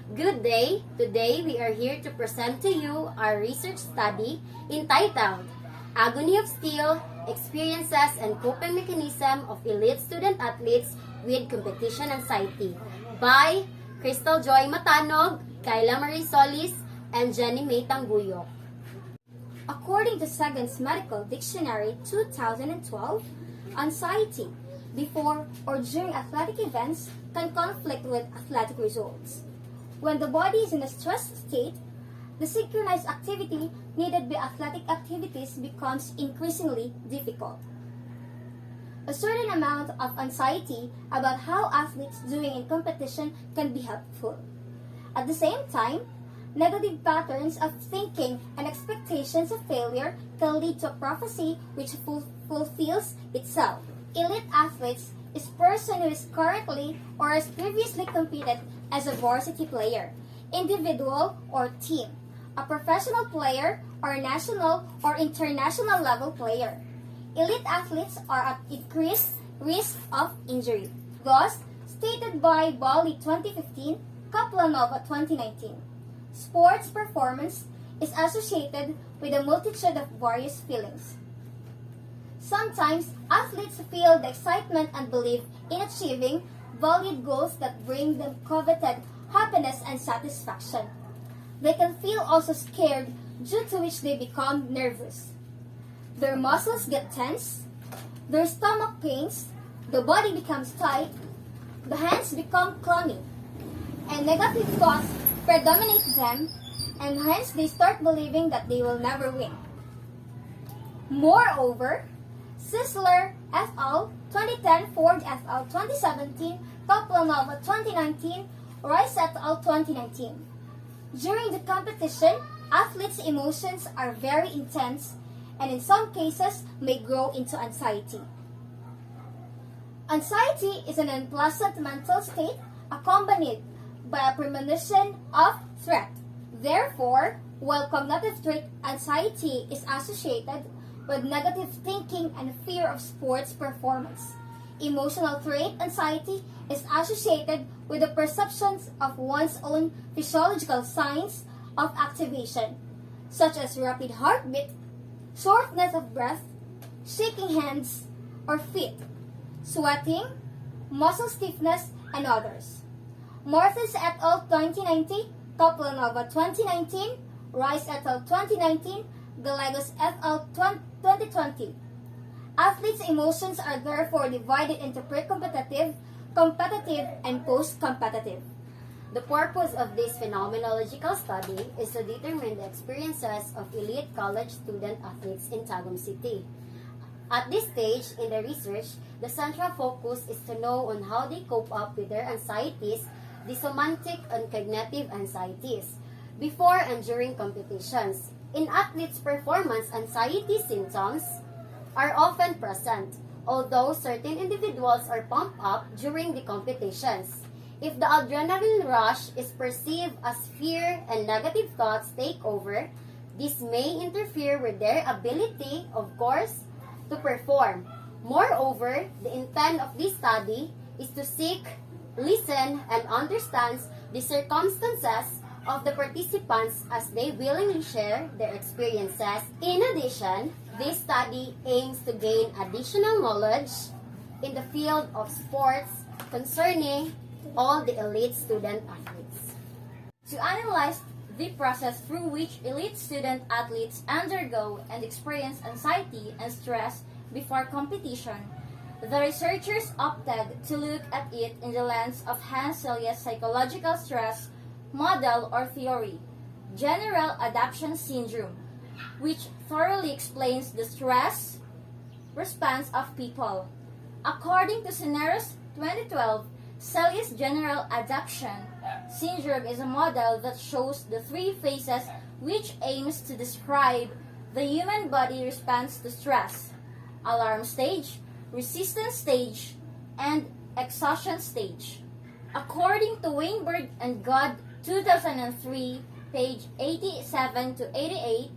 Good day! Today we are here to present to you our research study entitled Agony of Steel, Experiences and Coping Mechanism of Elite Student Athletes with Competition Anxiety by Crystal Joy Matanog, Kyla Marie Solis, and Jenny May Tangguyok. According to Sagan's Medical Dictionary 2012, anxiety before or during athletic events can conflict with athletic results. When the body is in a stressed state, the synchronized activity needed by athletic activities becomes increasingly difficult. A certain amount of anxiety about how athletes doing in competition can be helpful. At the same time, negative patterns of thinking and expectations of failure can lead to a prophecy which fulfills itself. Elite athletes is person who is currently or has previously competed as a varsity player, individual or team, a professional player or a national or international level player. Elite athletes are at increased risk of injury. Thus, stated by Bali 2015, Kaplanova 2019. Sports performance is associated with a multitude of various feelings. Sometimes, athletes feel the excitement and belief in achieving valid goals that bring them coveted happiness and satisfaction. They can feel also scared, due to which they become nervous. Their muscles get tense, their stomach pains, the body becomes tight, the hands become clammy, and negative thoughts predominate them, and hence they start believing that they will never win. Moreover, Sisler et al. 2010, Ford et al. 2017, Kaplanova 2019, Rice et al. 2019. During the competition, athletes' emotions are very intense and in some cases may grow into anxiety. Anxiety is an unpleasant mental state accompanied by a premonition of threat. Therefore, while cognitive trait anxiety is associated with negative thinking and fear of sports performance, emotional trait anxiety is associated with the perceptions of one's own physiological signs of activation, such as rapid heartbeat, shortness of breath, shaking hands or feet, sweating, muscle stiffness, and others. Mortis et al. 2090, Kaplanova 2019, Rice et al. 2019, Gallegos et al. 2020. Athletes' emotions are therefore divided into pre-competitive, competitive, and post-competitive. The purpose of this phenomenological study is to determine the experiences of elite college student athletes in Tagum City. At this stage in the research, the central focus is to know on how they cope up with their anxieties, the somatic and cognitive anxieties, before and during competitions. In athletes' performance, anxiety symptoms are often present, although certain individuals are pumped up during the competitions. If the adrenaline rush is perceived as fear and negative thoughts take over, this may interfere with their ability, of course, to perform. Moreover, the intent of this study is to seek, listen, and understand the circumstances of the participants as they willingly share their experiences. In addition, this study aims to gain additional knowledge in the field of sports concerning all the elite student athletes. To analyze the process through which elite student athletes undergo and experience anxiety and stress before competition, the researchers opted to look at it in the lens of Hans Selye's psychological stress model or theory, General Adaptation Syndrome, which thoroughly explains the stress response of people. According to Scenarios 2012, Selye's General Adaptation Syndrome is a model that shows the three phases which aims to describe the human body response to stress: alarm stage, resistance stage, and exhaustion stage. According to Weinberg and God 2003, page 87 to 88,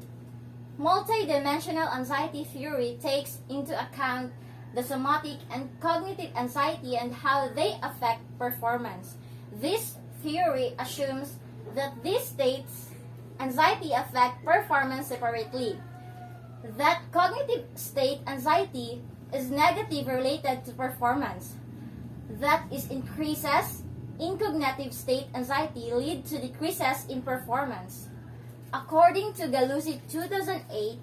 multidimensional anxiety theory takes into account the somatic and cognitive anxiety and how they affect performance. This theory assumes that these states anxiety affect performance separately. That cognitive state anxiety is negatively related to performance. That is increases in cognitive state anxiety lead to decreases in performance. According to Galusi 2008,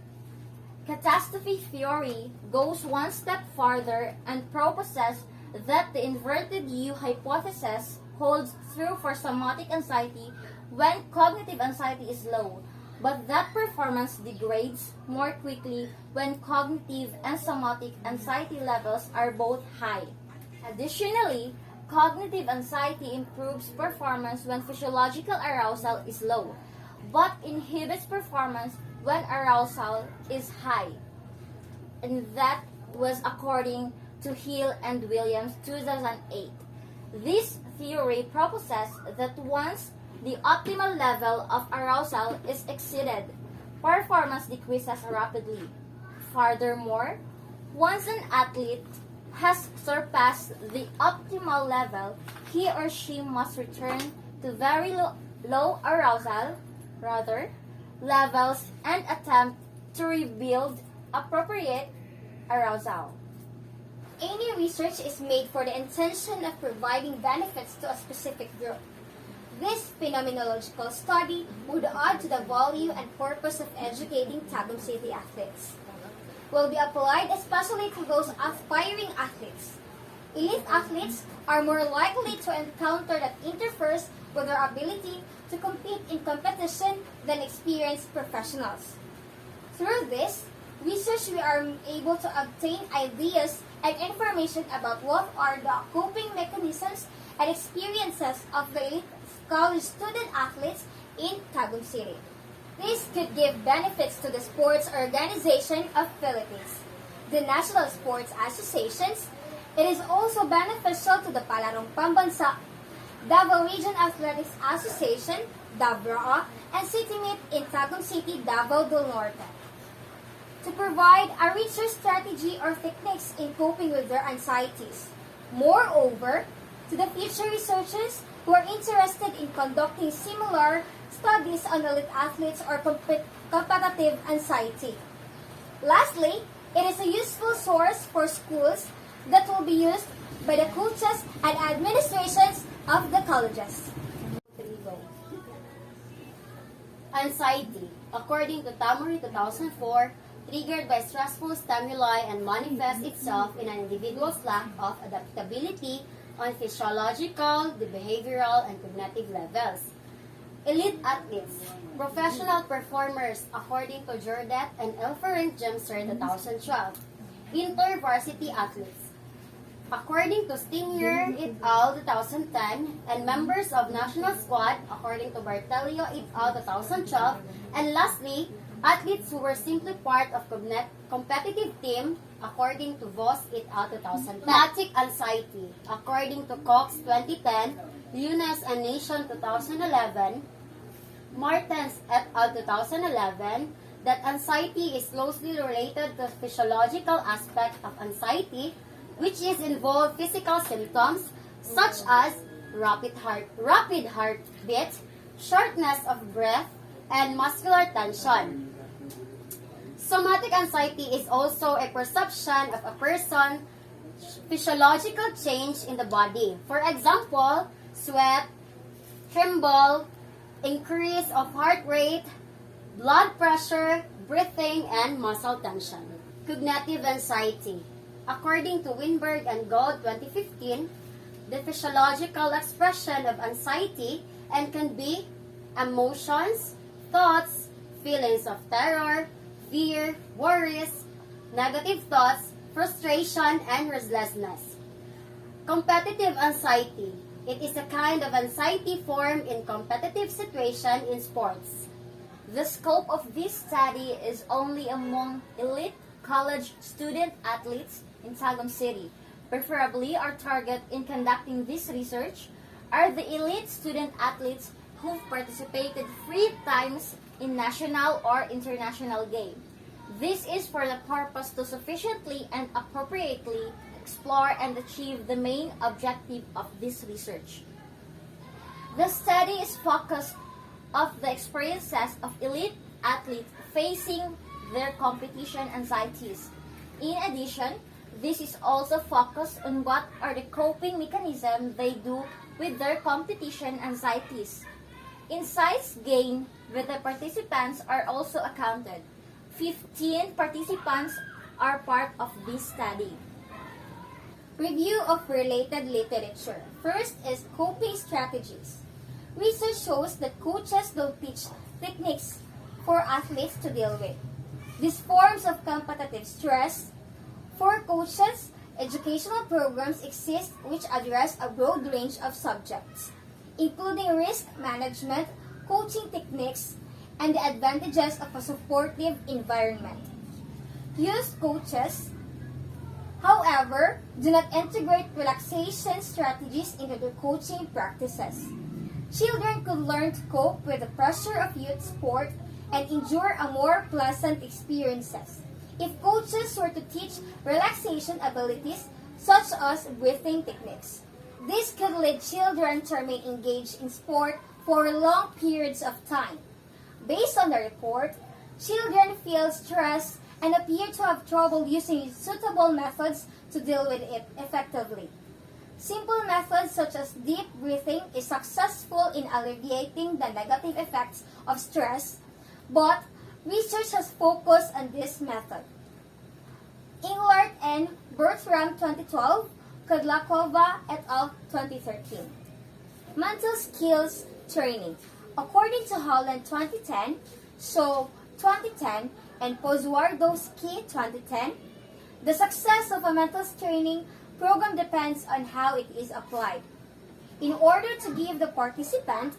catastrophe theory goes one step farther and proposes that the inverted U hypothesis holds true for somatic anxiety when cognitive anxiety is low, but that performance degrades more quickly when cognitive and somatic anxiety levels are both high. Additionally, cognitive anxiety improves performance when physiological arousal is low, but inhibits performance when arousal is high. And that was according to Hill and Williams 2008. This theory proposes that once the optimal level of arousal is exceeded, performance decreases rapidly. Furthermore, once an athlete has surpassed the optimal level, he or she must return to very low arousal levels and attempt to rebuild appropriate arousal. Any research is made for the intention of providing benefits to a specific group. This phenomenological study would add to the value and purpose of educating Tagum City athletes. Will be applied especially to those aspiring athletes. Elite athletes are more likely to encounter that interferes with their ability to compete in competition than experienced professionals. Through this research, we are able to obtain ideas and information about what are the coping mechanisms and experiences of the elite college student athletes in Tagum City. This could give benefits to the sports organization of Philippines, the national sports associations. It is also beneficial to the Palarong Pambansa, Davao Region Athletics Association, DAVRA, and City Meet in Tagum City, Davao del Norte, to provide a research strategy or techniques in coping with their anxieties. Moreover, to the future researchers who are interested in conducting similar studies on elite athletes or competitive anxiety. Lastly, it is a useful source for schools that will be used by the coaches and administrations of the colleges. Anxiety, according to Tamori 2004, triggered by stressful stimuli and manifests itself in an individual's lack of adaptability on physiological, the behavioral, and cognitive levels. Elite athletes, professional performers, according to Jordet and Elferent Gemser 2012. Inter-varsity athletes, according to Stinger et al. 2010, and members of national squad, according to Bartelio et al. 2012, and lastly, athletes who were simply part of competitive team, according to Voss et al. 2010. Somatic anxiety, according to Cox 2010, Lunes and Nation 2011, Martens et al. 2011, that anxiety is closely related to physiological aspect of anxiety, which is involved physical symptoms such as rapid heartbeat, shortness of breath, and muscular tension. Somatic anxiety is also a perception of a person's physiological change in the body. For example, sweat, tremble, increase of heart rate, blood pressure, breathing, and muscle tension. Cognitive anxiety. According to Winberg and Gold 2015, the physiological expression of anxiety and can be emotions, thoughts, feelings of terror, fear, worries, negative thoughts, frustration, and restlessness. Competitive anxiety. It is a kind of anxiety formed in competitive situation in sports. The scope of this study is only among elite college student athletes in Tagum City. Preferably, our target in conducting this research are the elite student athletes who've participated 3 times in national or international game. This is for the purpose to sufficiently and appropriately explore and achieve the main objective of this research. The study is focused on the experiences of elite athletes facing their competition anxieties. In addition, this is also focused on what are the coping mechanisms they do with their competition anxieties. Insights gained with the participants are also accounted. 15 participants are part of this study. Review of related literature. First is coping strategies. Research shows that coaches don't teach techniques for athletes to deal with. These forms of competitive stress. For coaches, educational programs exist which address a broad range of subjects, including risk management, coaching techniques, and the advantages of a supportive environment. Youth coaches, however, do not integrate relaxation strategies into their coaching practices. Children could learn to cope with the pressure of youth sport and endure a more pleasant experiences if coaches were to teach relaxation abilities such as breathing techniques. This could lead children to remain engaged in sport for long periods of time. Based on the report, children feel stressed and appear to have trouble using suitable methods to deal with it effectively. Simple methods such as deep breathing is successful in alleviating the negative effects of stress, but research has focused on this method. Englert and Bertram 2012, Kudlakova et al. 2013. Mental skills training. According to Holland 2010, Shaw 2010, and Pozwardowski 2010, the success of a mental training program depends on how it is applied. In order to give the participant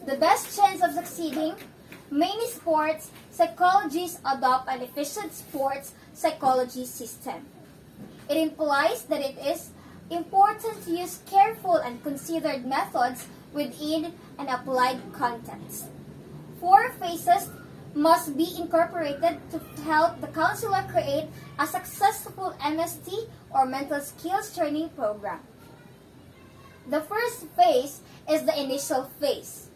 the best chance of succeeding, many sports psychologists adopt an efficient sports psychology system. It implies that it is important to use careful and considered methods within an applied context. 4 phases must be incorporated to help the counselor create a successful MST or mental skills training program. The first phase is the initial phase.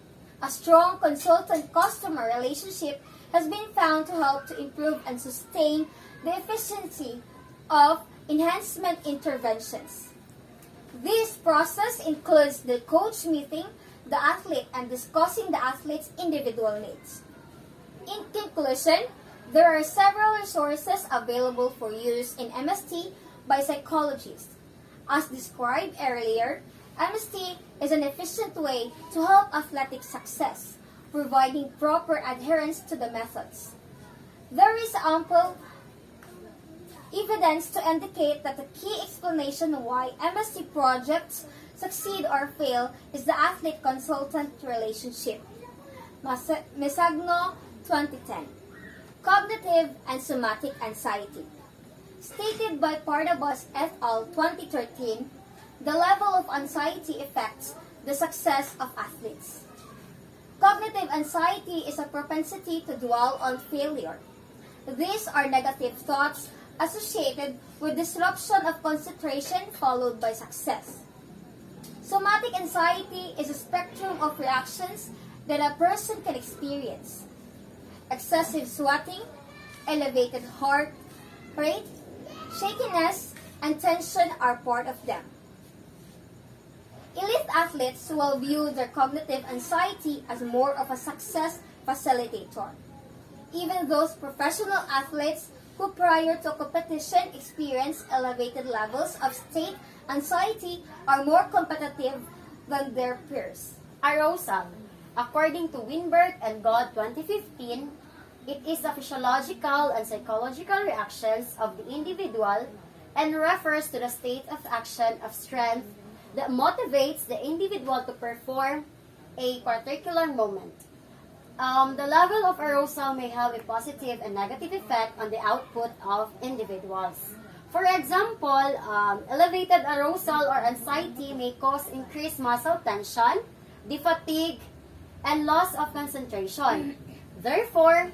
A strong consultant-customer relationship has been found to help to improve and sustain the efficiency of enhancement interventions. This process includes the coach meeting the athlete and discussing the athlete's individual needs. In conclusion, there are several resources available for use in MST by psychologists. As described earlier, MST is an efficient way to help athletic success, providing proper adherence to the methods. There is ample evidence to indicate that the key explanation why MST projects succeed or fail is the athlete-consultant relationship. Mesagno 2010. Cognitive and Somatic Anxiety. Stated by Pardabas et al. 2013, the level of anxiety affects the success of athletes. Cognitive anxiety is a propensity to dwell on failure. These are negative thoughts associated with disruption of concentration followed by success. Somatic anxiety is a spectrum of reactions that a person can experience. Excessive sweating, elevated heart rate, shakiness, and tension are part of them. Elite athletes will view their cognitive anxiety as more of a success facilitator. Even those professional athletes who prior to competition experience elevated levels of state anxiety are more competitive than their peers. Arousal. According to Winberg and God 2015, it is the physiological and psychological reactions of the individual and refers to the state of action of strength that motivates the individual to perform a particular moment. The level of arousal may have a positive and negative effect on the output of individuals. For example, elevated arousal or anxiety may cause increased muscle tension, fatigue, and loss of concentration. Therefore,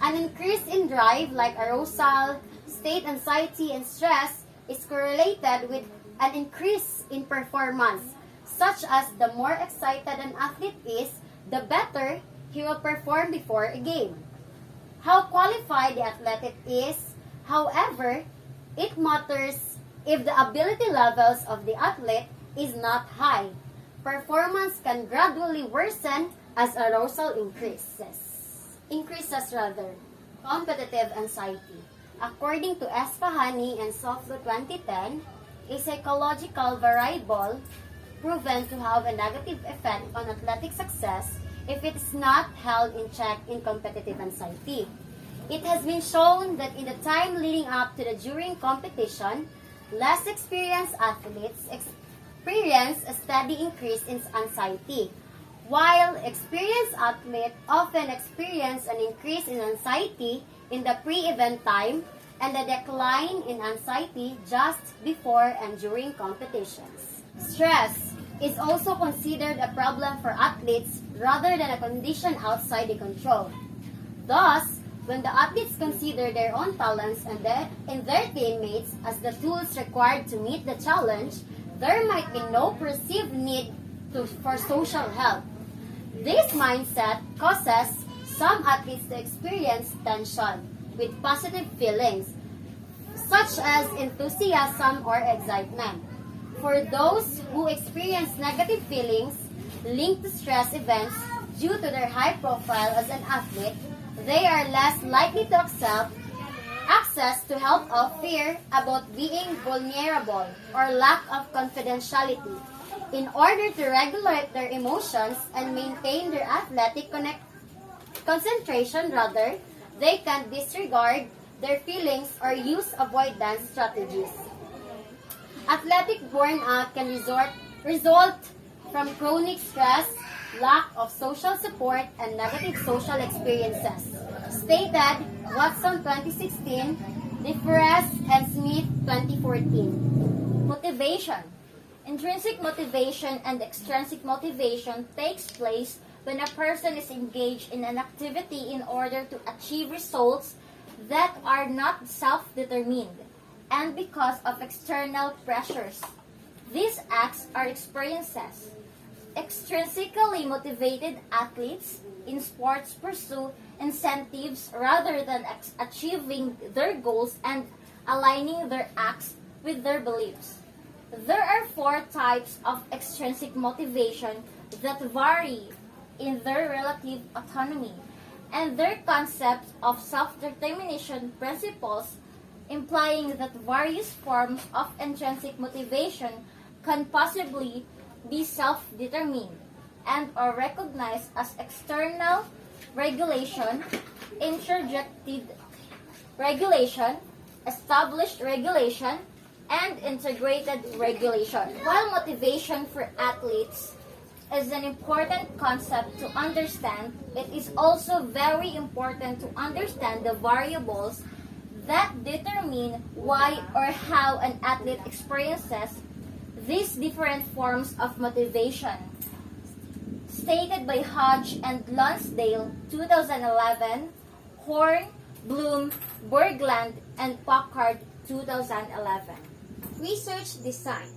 an increase in drive like arousal, state anxiety, and stress is correlated with an increase in performance, such as the more excited an athlete is, the better he will perform before a game. How qualified the athlete is, however, it matters if the ability levels of the athlete is not high. Performance can gradually worsen as arousal increases rather. Competitive anxiety. According to Esfahani and Soflo 2010, a psychological variable proven to have a negative effect on athletic success if it is not held in check in competitive anxiety. It has been shown that in the time leading up to the during competition, less experienced athletes experience a steady increase in anxiety, while experienced athletes often experience an increase in anxiety in the pre-event time and a decline in anxiety just before and during competitions. Stress is also considered a problem for athletes rather than a condition outside the control. Thus, when the athletes consider their own talents and their teammates as the tools required to meet the challenge, there might be no perceived need for social help. This mindset causes some athletes to experience tension with positive feelings, such as enthusiasm or excitement. For those who experience negative feelings linked to stress events due to their high profile as an athlete, they are less likely to accept access to help of fear about being vulnerable or lack of confidentiality. In order to regulate their emotions and maintain their athletic concentration, they can disregard their feelings or use avoidance strategies. Athletic burnout can result from chronic stress, lack of social support, and negative social experiences. Stated Watson 2016, DeForest and Smith 2014. Motivation. Intrinsic motivation and extrinsic motivation takes place when a person is engaged in an activity in order to achieve results that are not self-determined and because of external pressures. These acts are experiences. Extrinsically motivated athletes in sports pursue incentives rather than achieving their goals and aligning their acts with their beliefs. There are 4 types of extrinsic motivation that vary in their relative autonomy and their concept of self-determination principles, implying that various forms of intrinsic motivation can possibly be self-determined and are recognized as external regulation, interjected regulation, established regulation, and integrated regulation. While motivation for athletes is an important concept to understand, it is also very important to understand the variables that determine why or how an athlete experiences these different forms of motivation. Stated by Hodge and Lonsdale, 2011, Horn, Bloom, Bergland, and Packard, 2011. Research design.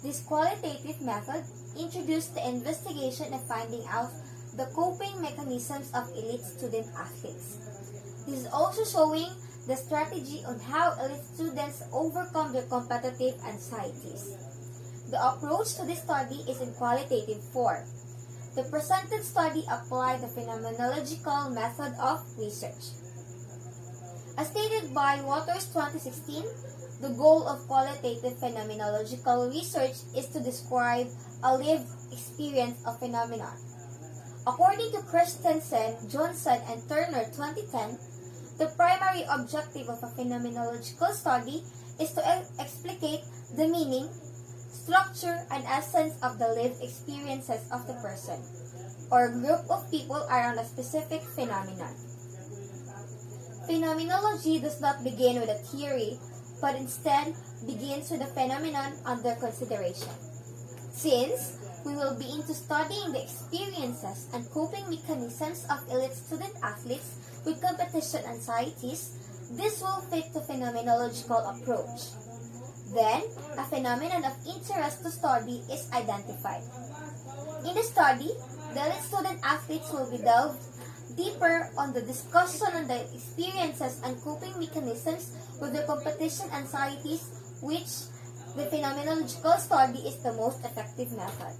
This qualitative method introduced the investigation of finding out the coping mechanisms of elite student athletes. This is also showing the strategy on how elite students overcome their competitive anxieties. The approach to this study is in qualitative form. The presented study applied the phenomenological method of research. As stated by Waters 2016, the goal of qualitative phenomenological research is to describe a lived experience of phenomenon. According to Christensen, Johnson, and Turner 2010, the primary objective of a phenomenological study is to explicate the meaning, structure, and essence of the lived experiences of the person or group of people around a specific phenomenon. Phenomenology does not begin with a theory, but instead begins with the phenomenon under consideration. Since we will be into studying the experiences and coping mechanisms of elite student athletes with competition anxieties, this will fit the phenomenological approach. Then, a phenomenon of interest to study is identified. In the study, the elite student athletes will be delved deeper on the discussion on the experiences and coping mechanisms with the competition anxieties, which the phenomenological study is the most effective method.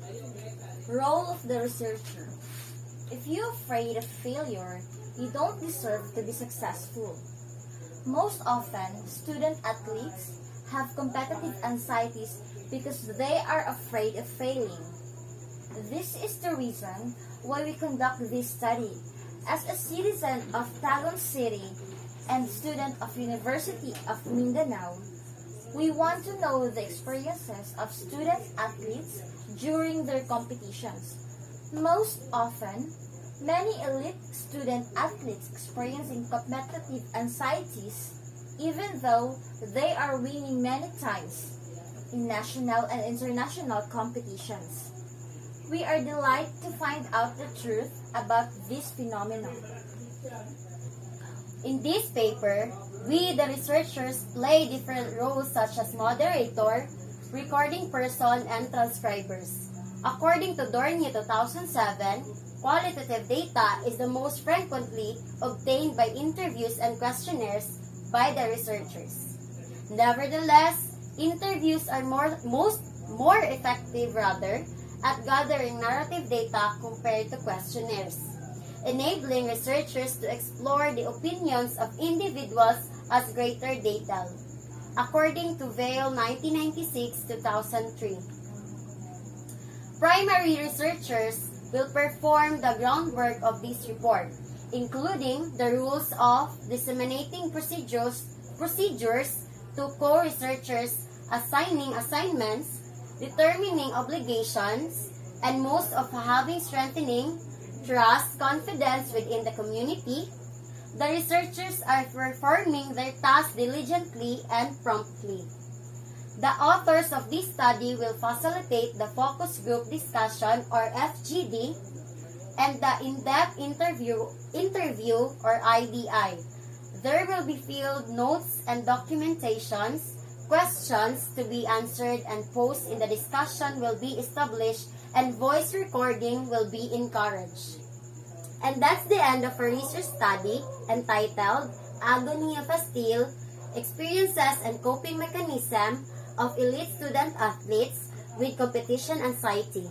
Role of the researcher. If you're afraid of failure, you don't deserve to be successful. Most often, student athletes have competitive anxieties because they are afraid of failing. This is the reason why we conduct this study. As a citizen of Tagum City and student of University of Mindanao, we want to know the experiences of student athletes during their competitions. Most often, many elite student athletes experiencing competitive anxieties even though they are winning many times in national and international competitions. We are delighted to find out the truth about this phenomenon. In this paper, we, the researchers, play different roles such as moderator, recording person, and transcribers. According to Dorney 2007, qualitative data is the most frequently obtained by interviews and questionnaires by the researchers. Nevertheless, interviews are more effective at gathering narrative data compared to questionnaires, enabling researchers to explore the opinions of individuals as greater detail, according to Vail 1996-2003. Primary researchers will perform the groundwork of this report, including the rules of disseminating procedures to co-researchers, assigning assignments, determining obligations, and most of having strengthening trust, confidence within the community. The researchers are performing their task diligently and promptly. The authors of this study will facilitate the focus group discussion or FGD and the in-depth interview or IDI. There will be field notes and documentations. Questions to be answered and posed in the discussion will be established and voice recording will be encouraged. And that's the end of our research study entitled Agony of a Steel, Experiences and Coping Mechanism of Elite Student Athletes with Competition Anxiety.